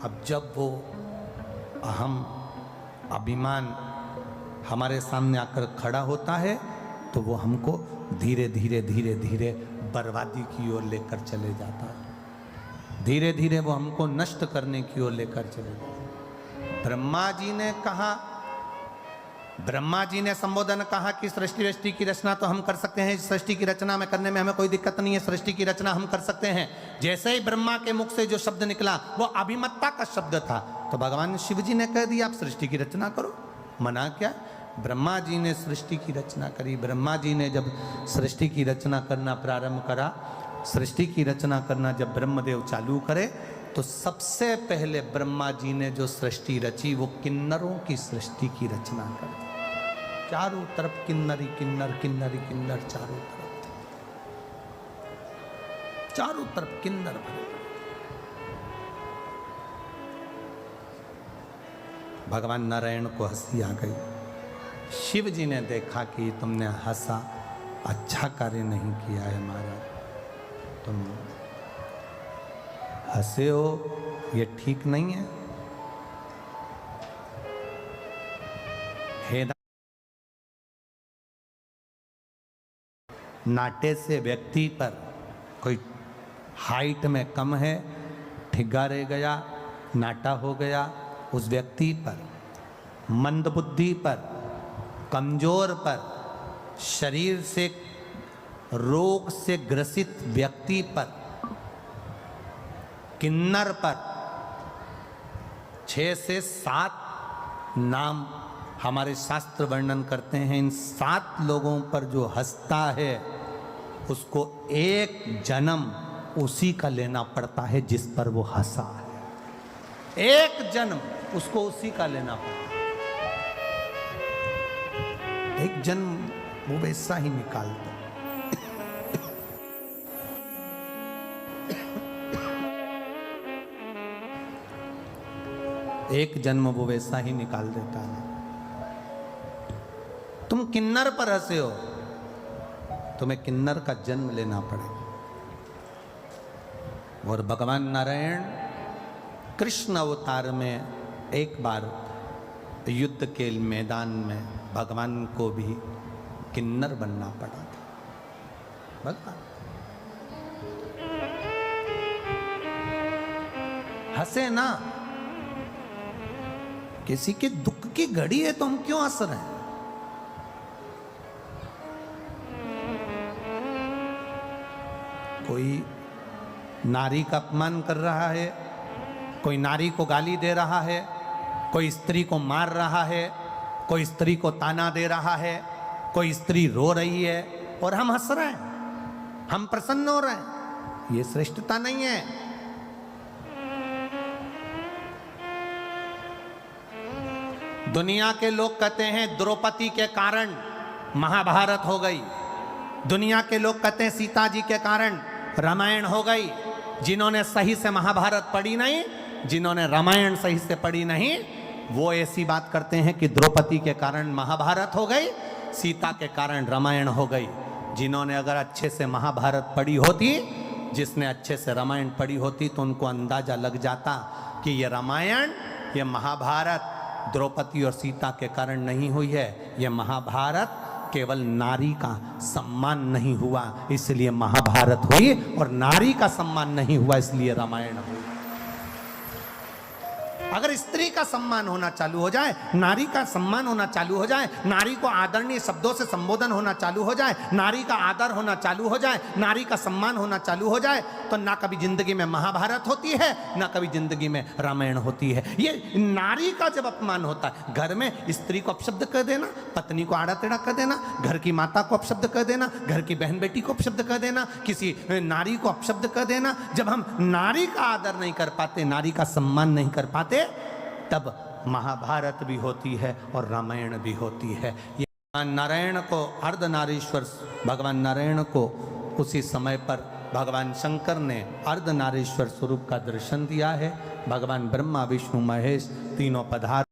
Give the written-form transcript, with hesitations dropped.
अब जब वो अहम अभिमान हमारे सामने आकर खड़ा होता है तो वो हमको धीरे धीरे धीरे धीरे बर्बादी की ओर लेकर चले जाता है। धीरे धीरे वो हमको नष्ट करने की ओर लेकर चले जाता है। ब्रह्मा जी ने संबोधन कहा कि सृष्टि की रचना तो हम कर सकते हैं, सृष्टि की रचना में करने में हमें कोई दिक्कत नहीं है, सृष्टि की रचना हम कर सकते हैं। जैसे ही ब्रह्मा के मुख से जो शब्द निकला वो अभिमत्ता का शब्द था, तो भगवान शिव जी ने कह दिया आप सृष्टि की रचना करो। मना क्या? ब्रह्मा जी ने सृष्टि की रचना करी। ब्रह्मा जी ने जब सृष्टि की रचना करना प्रारंभ करा, सृष्टि की रचना करना जब ब्रह्मदेव चालू करे, तो सबसे पहले ब्रह्मा जी ने जो सृष्टि रची वो किन्नरों की सृष्टि की रचना कर। चारों तरफ किन्नरी किन्नर किन्नरी किन्नर, चारों तरफ किन्नर भरे। भगवान नारायण को हंसी आ गई। शिव जी ने देखा कि तुमने हंसा, अच्छा कार्य नहीं किया है महाराज, तुम हंसे हो, ये ठीक नहीं है। हे नाटे से व्यक्ति पर कोई हाइट में कम है, ठिग्गा रह गया, नाटा हो गया, उस व्यक्ति पर, मंदबुद्धि पर, कमजोर पर, शरीर से रोग से ग्रसित व्यक्ति पर, किन्नर पर 6 से 7 नाम हमारे शास्त्र वर्णन करते हैं। इन 7 लोगों पर जो हंसता है उसको एक जन्म उसी का लेना पड़ता है जिस पर वो हंसा है। एक जन्म उसको उसी का लेना पड़ता है। एक जन्म वो वैसा ही निकालता। एक जन्म वो वैसा ही निकाल देता है। तुम किन्नर पर हंसे हो, तुम्हें किन्नर का जन्म लेना पड़ेगा। और भगवान नारायण कृष्ण अवतार में एक बार युद्ध के मैदान में भगवान को भी किन्नर बनना पड़ा था। भगवान हंसे ना, किसी के दुख की घड़ी है तो हम क्यों हंस रहे हैं? कोई नारी का अपमान कर रहा है, कोई नारी को गाली दे रहा है, कोई स्त्री को मार रहा है, कोई स्त्री को ताना दे रहा है, कोई स्त्री रो रही है और हम हंस रहे हैं, हम प्रसन्न हो रहे हैं। ये श्रेष्ठता नहीं है। दुनिया के लोग कहते हैं द्रौपदी के कारण महाभारत हो गई, दुनिया के लोग कहते हैं सीता जी के कारण रामायण हो गई। जिन्होंने सही से महाभारत पढ़ी नहीं, जिन्होंने रामायण सही से पढ़ी नहीं, वो ऐसी बात करते हैं कि द्रौपदी के कारण महाभारत हो गई, सीता के कारण रामायण हो गई। जिन्होंने अगर अच्छे से महाभारत पढ़ी होती, जिसने अच्छे से रामायण पढ़ी होती, तो उनको अंदाजा लग जाता कि ये रामायण, ये महाभारत द्रौपदी और सीता के कारण नहीं हुई है। ये महाभारत केवल नारी का सम्मान नहीं हुआ इसलिए महाभारत हुई, और नारी का सम्मान नहीं हुआ इसलिए रामायण हुई। अगर स्त्री का सम्मान होना चालू हो जाए, नारी का सम्मान होना चालू हो जाए, नारी को आदरणीय शब्दों से संबोधन होना चालू हो जाए, नारी का आदर होना चालू हो जाए, नारी का सम्मान होना चालू हो जाए, तो ना कभी जिंदगी में महाभारत होती है, ना कभी जिंदगी में रामायण होती है। ये नारी का जब अपमान होता है, घर में स्त्री को अपशब्द कह देना, पत्नी को आड़ा टेढ़ा कह देना, घर की माता को अपशब्द कह देना, घर की बहन बेटी को अपशब्द कह देना, किसी नारी को अपशब्द कह देना, जब हम नारी का आदर नहीं कर पाते, नारी का सम्मान नहीं कर पाते, तब महाभारत भी होती है और रामायण भी होती है। ये भगवान नारायण को अर्धनारीश्वर, भगवान नारायण को उसी समय पर भगवान शंकर ने अर्धनारीश्वर स्वरूप का दर्शन दिया है। भगवान ब्रह्मा विष्णु महेश तीनों पधार